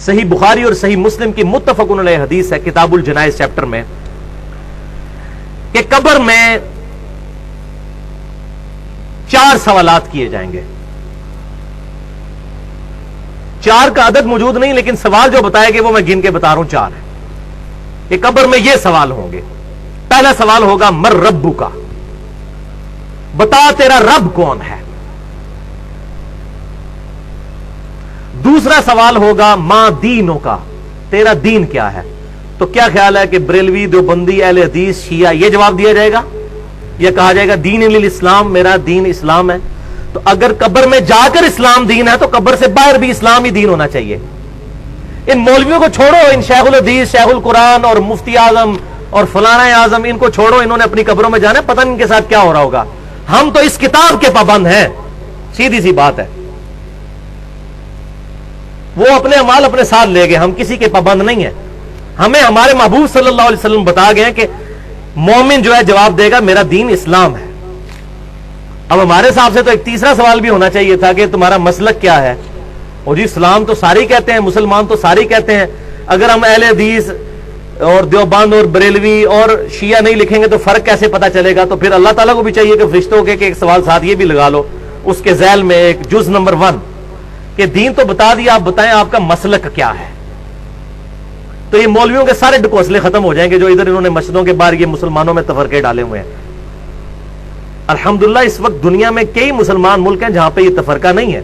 صحیح بخاری اور صحیح مسلم کی متفق علیہ حدیث ہے کتاب الجنائز چیپٹر میں کہ قبر میں 4 سوالات کیے جائیں گے. 4 کا عدد موجود نہیں لیکن سوال جو بتائے گے وہ میں گن کے بتا رہا ہوں 4 ہے کہ قبر میں یہ سوال ہوں گے. پہلا سوال ہوگا مر ربو کا، بتا تیرا رب کون ہے. دوسرا سوال ہوگا ماں دینوں کا، تیرا دین کیا ہے. تو کیا خیال ہے کہ بریلوی، دیوبندی، اہل حدیث، شیعہ یہ جواب دیا جائے گا یا کہا جائے گا دین الاسلام، میرا دین اسلام ہے. تو اگر قبر میں جا کر اسلام دین ہے تو قبر سے باہر بھی اسلام ہی دین ہونا چاہیے. ان مولویوں کو چھوڑو، ان شیخ الحدیث، شیخ القرآن اور مفتی اعظم اور فلانا اعظم، ان کو چھوڑو، انہوں نے اپنی قبروں میں جانا ہے، پتہ نہیں ان کے ساتھ کیا ہو رہا ہوگا. ہم تو اس کتاب کے پابند ہیں، سیدھی سی بات ہے. وہ اپنے اعمال اپنے ساتھ لے گئے، ہم کسی کے پابند نہیں ہیں. ہمیں ہمارے محبوب صلی اللہ علیہ وسلم بتا گئے ہیں کہ مومن جو ہے جواب دے گا میرا دین اسلام ہے. اب ہمارے حساب سے تو ایک تیسرا سوال بھی ہونا چاہیے تھا کہ تمہارا مسلک کیا ہے. اور جی اسلام تو سارے کہتے ہیں، مسلمان تو سارے کہتے ہیں. اگر ہم اہل حدیث اور دیوبند اور بریلوی اور شیعہ نہیں لکھیں گے تو فرق کیسے پتا چلے گا. تو پھر اللہ تعالیٰ کو بھی چاہیے کہ فرشتوں کے ایک سوال ساتھ یہ بھی لگا لو اس کے ذیل میں، ایک جز نمبر 1 کہ دین تو بتا دیا، آپ بتائیں آپ کا مسلک کیا ہے. تو یہ مولویوں کے سارے ڈکوسلے ختم ہو جائیں گے جو ادھر انہوں نے مسجدوں کے باہر یہ مسلمانوں میں تفرقے ڈالے ہوئے ہیں. الحمدللہ اس وقت دنیا میں کئی مسلمان ملک ہیں جہاں پہ یہ تفرقہ نہیں ہے.